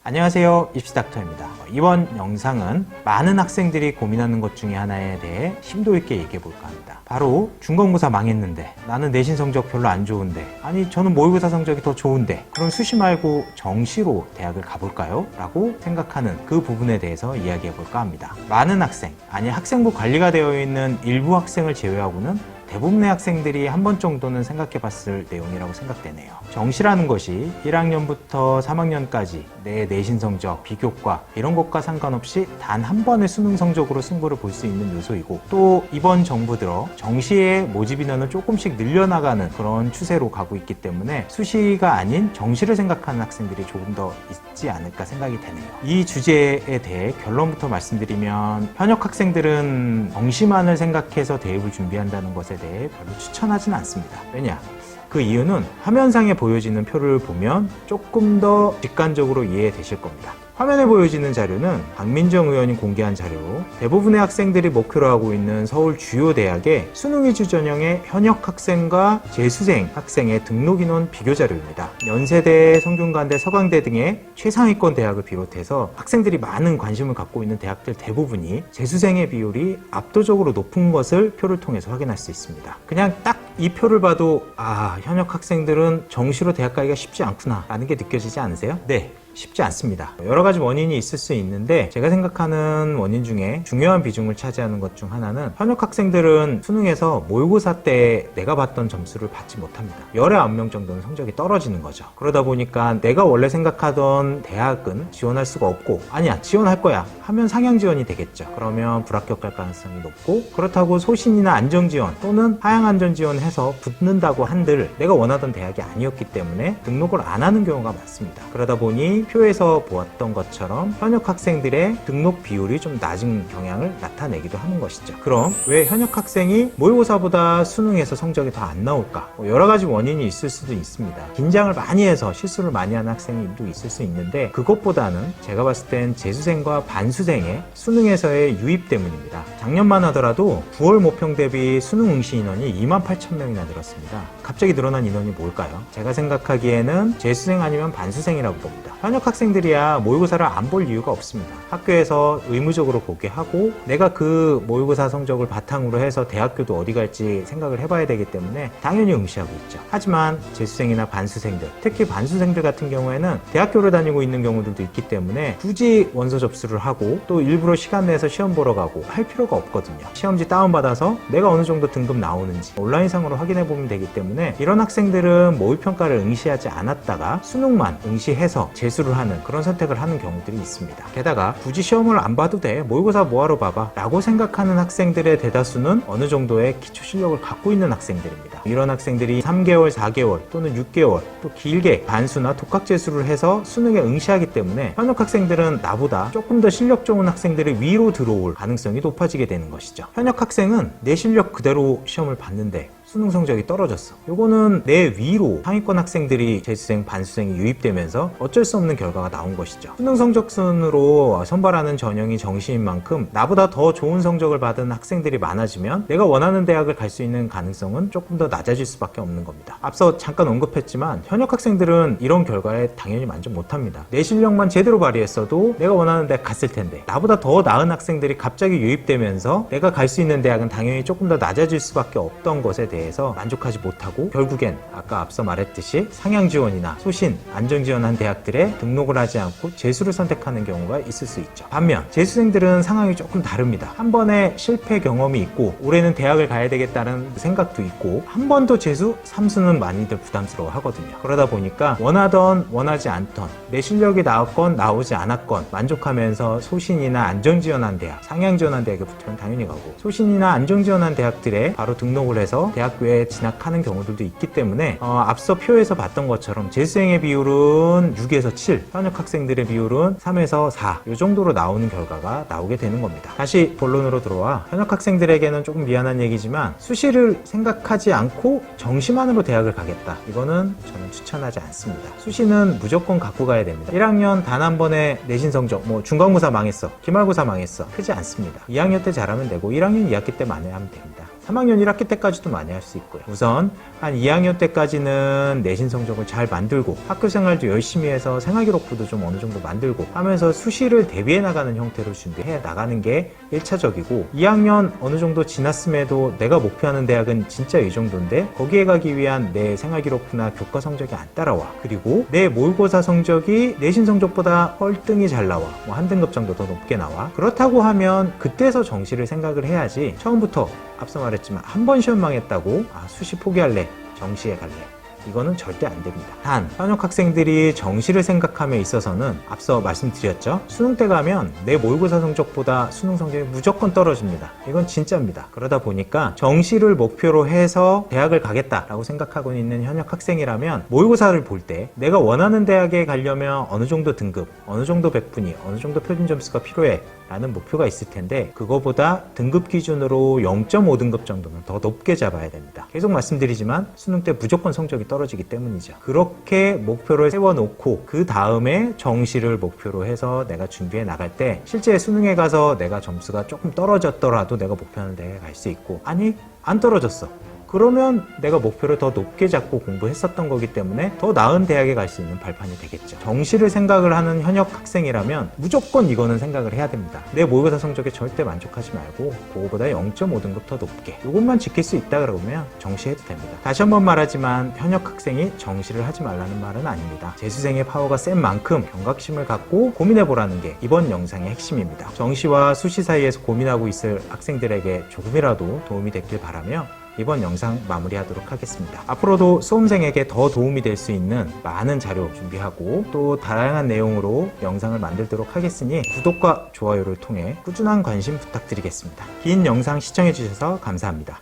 안녕하세요, 입시닥터입니다. 이번 영상은 많은 학생들이 고민하는 것 중에 하나에 대해 심도 있게 얘기해 볼까 합니다. 바로 중간고사 망했는데 나는 내신 성적 별로 안 좋은데, 아니 저는 모의고사 성적이 더 좋은데 그럼 수시 말고 정시로 대학을 가볼까요? 라고 생각하는 그 부분에 대해서 이야기해 볼까 합니다. 많은 학생, 아니 학생부 관리가 되어 있는 일부 학생을 제외하고는 대부분의 학생들이 한 번 정도는 생각해 봤을 내용이라고 생각되네요. 정시라는 것이 1학년부터 3학년까지 내 내신 성적, 비교과 이런 것과 상관없이 단 한 번의 수능 성적으로 승부를 볼 수 있는 요소이고, 또 이번 정부 들어 정시의 모집 인원을 조금씩 늘려나가는 그런 추세로 가고 있기 때문에 수시가 아닌 정시를 생각하는 학생들이 조금 더 있지 않을까 생각이 되네요. 이 주제에 대해 결론부터 말씀드리면, 현역 학생들은 정시만을 생각해서 대입을 준비한다는 것에 대해 별로 추천하지는 않습니다. 왜냐? 그 이유는 화면상에 보여지는 표를 보면 조금 더 직관적으로 이해되실 겁니다. 화면에 보여지는 자료는 박민정 의원이 공개한 자료로 대부분의 학생들이 목표로 하고 있는 서울 주요 대학의 수능 위주 전형의 현역 학생과 재수생 학생의 등록 인원 비교 자료입니다. 연세대, 성균관대, 서강대 등의 최상위권 대학을 비롯해서 학생들이 많은 관심을 갖고 있는 대학들 대부분이 재수생의 비율이 압도적으로 높은 것을 표를 통해서 확인할 수 있습니다. 그냥 딱 이 표를 봐도 현역 학생들은 정시로 대학 가기가 쉽지 않구나 라는 게 느껴지지 않으세요? 네, 쉽지 않습니다. 여러 가지 원인이 있을 수 있는데, 제가 생각하는 원인 중에 중요한 비중을 차지하는 것 중 하나는, 현역 학생들은 수능에서 모의고사 때 내가 봤던 점수를 받지 못합니다. 열에 9명 정도는 성적이 떨어지는 거죠. 그러다 보니까 내가 원래 생각하던 대학은 지원할 수가 없고, 아니야 지원할 거야 하면 상향 지원이 되겠죠. 그러면 불합격할 가능성이 높고, 그렇다고 소신이나 안정 지원 또는 하향 안전 지원해서 붙는다고 한들 내가 원하던 대학이 아니었기 때문에 등록을 안 하는 경우가 많습니다. 그러다 보니 표에서 보았던 것처럼 현역 학생들의 등록 비율이 좀 낮은 경향을 나타내기도 하는 것이죠. 그럼 왜 현역 학생이 모의고사보다 수능에서 성적이 더 안 나올까? 여러 가지 원인이 있을 수도 있습니다. 긴장을 많이 해서 실수를 많이 하는 학생도 있을 수 있는데, 그것보다는 제가 봤을 땐 재수생과 반수생의 수능에서의 유입 때문입니다. 작년만 하더라도 9월 모평 대비 수능 응시 인원이 28,000명이나 늘었습니다. 갑자기 늘어난 인원이 뭘까요? 제가 생각하기에는 재수생 아니면 반수생이라고 봅니다. 현역 학생들이야 모의고사를 안 볼 이유가 없습니다. 학교에서 의무적으로 보게 하고, 내가 그 모의고사 성적을 바탕으로 해서 대학교도 어디 갈지 생각을 해봐야 되기 때문에 당연히 응시하고 있죠. 하지만 재수생이나 반수생들, 특히 반수생들 같은 경우에는 대학교를 다니고 있는 경우들도 있기 때문에 굳이 원서 접수를 하고 또 일부러 시간 내서 시험 보러 가고 할 필요가 없거든요. 시험지 다운받아서 내가 어느 정도 등급 나오는지 온라인상으로 확인해 보면 되기 때문에, 이런 학생들은 모의평가를 응시하지 않았다가 수능만 응시해서 재수를 하는 그런 선택을 하는 경우들이 있습니다. 게다가 굳이 시험을 안 봐도 돼, 모의고사 뭐하러 봐봐 라고 생각하는 학생들의 대다수는 어느 정도의 기초 실력을 갖고 있는 학생들입니다. 이런 학생들이 3개월, 4개월 또는 6개월 또 길게 반수나 독학 재수를 해서 수능에 응시하기 때문에 현역 학생들은 나보다 조금 더 실력 좋은 학생들의 위로 들어올 가능성이 높아지게 되는 것이죠. 현역 학생은 내 실력 그대로 시험을 봤는데 수능 성적이 떨어졌어. 요거는 내 위로 상위권 학생들이 재수생, 반수생이 유입되면서 어쩔 수 없는 결과가 나온 것이죠. 수능 성적 순으로 선발하는 전형이 정시인 만큼 나보다 더 좋은 성적을 받은 학생들이 많아지면 내가 원하는 대학을 갈 수 있는 가능성은 조금 더 낮아질 수밖에 없는 겁니다. 앞서 잠깐 언급했지만 현역 학생들은 이런 결과에 당연히 만족 못합니다. 내 실력만 제대로 발휘했어도 내가 원하는 대학 갔을 텐데, 나보다 더 나은 학생들이 갑자기 유입되면서 내가 갈 수 있는 대학은 당연히 조금 더 낮아질 수밖에 없던 것에 대해서 만족하지 못하고, 결국엔 아까 앞서 말했듯이 상향 지원이나 소신, 안정 지원한 대학들에 등록을 하지 않고 재수를 선택하는 경우가 있을 수 있죠. 반면 재수생들은 상황이 조금 다릅니다. 한 번의 실패 경험이 있고 올해는 대학을 가야 되겠다는 생각도 있고, 한 번 더 재수, 3수는 많이들 부담스러워 하거든요. 그러다 보니까 원하던 원하지 않던, 내 실력이 나왔건 나오지 않았건 만족하면서 소신이나 안정 지원한 대학, 상향 지원한 대학에 붙으면 당연히 가고, 소신이나 안정 지원한 대학들에 바로 등록을 해서 대학교에 진학하는 경우들도 있기 때문에 앞서 표에서 봤던 것처럼 재수생의 비율은 6에서 7, 현역 학생들의 비율은 3에서 4, 이 정도로 나오는 결과가 나오게 되는 겁니다. 다시 본론으로 들어와, 현역 학생들에게는 조금 미안한 얘기지만 수시를 생각하지 않고 정시만으로 대학을 가겠다, 이거는 저는 추천하지 않습니다. 수시는 무조건 갖고 가야 됩니다. 1학년 단 한 번의 내신 성적, 중간고사 망했어, 기말고사 망했어, 크지 않습니다. 2학년 때 잘하면 되고 1학년 2학기 때 만회하면 됩니다. 3학년 1학기 때까지도 많이 할 수 있고요. 우선 한 2학년 때까지는 내신 성적을 잘 만들고 학교 생활도 열심히 해서 생활기록부도 좀 어느 정도 만들고 하면서 수시를 대비해 나가는 형태로 준비해 나가는 게 1차적이고 2학년 어느 정도 지났음에도 내가 목표하는 대학은 진짜 이 정도인데 거기에 가기 위한 내 생활기록부나 교과 성적이 안 따라와. 그리고 내 모의고사 성적이 내신 성적보다 헐등이 잘 나와. 뭐 한 등급 정도 더 높게 나와. 그렇다고 하면 그때서 정시를 생각을 해야지 처음부터 앞서 말했지만 한 번 시험 망했다고 수시 포기할래, 정시에 갈래, 이거는 절대 안 됩니다. 단, 현역 학생들이 정시를 생각함에 있어서는 앞서 말씀드렸죠. 수능 때 가면 내 모의고사 성적보다 수능 성적이 무조건 떨어집니다. 이건 진짜입니다. 그러다 보니까 정시를 목표로 해서 대학을 가겠다라고 생각하고 있는 현역 학생이라면 모의고사를 볼 때 내가 원하는 대학에 가려면 어느 정도 등급, 어느 정도 백분위, 어느 정도 표준 점수가 필요해 라는 목표가 있을 텐데 그거보다 등급 기준으로 0.5등급 정도는 더 높게 잡아야 됩니다. 계속 말씀드리지만 수능 때 무조건 성적이 떨어지기 때문이죠. 그렇게 목표를 세워놓고 그 다음에 정시를 목표로 해서 내가 준비해 나갈 때 실제 수능에 가서 내가 점수가 조금 떨어졌더라도 내가 목표하는 대학에 갈 수 있고 아니 안 떨어졌어. 그러면 내가 목표를 더 높게 잡고 공부했었던 거기 때문에 더 나은 대학에 갈 수 있는 발판이 되겠죠. 정시를 생각을 하는 현역 학생이라면 무조건 이거는 생각을 해야 됩니다. 내 모의고사 성적에 절대 만족하지 말고 그거보다 0.5등급 더 높게 이것만 지킬 수 있다 그러면 정시해도 됩니다. 다시 한번 말하지만 현역 학생이 정시를 하지 말라는 말은 아닙니다. 재수생의 파워가 센 만큼 경각심을 갖고 고민해보라는 게 이번 영상의 핵심입니다. 정시와 수시 사이에서 고민하고 있을 학생들에게 조금이라도 도움이 됐길 바라며 이번 영상 마무리하도록 하겠습니다. 앞으로도 수험생에게 더 도움이 될 수 있는 많은 자료 준비하고 또 다양한 내용으로 영상을 만들도록 하겠으니 구독과 좋아요를 통해 꾸준한 관심 부탁드리겠습니다. 긴 영상 시청해주셔서 감사합니다.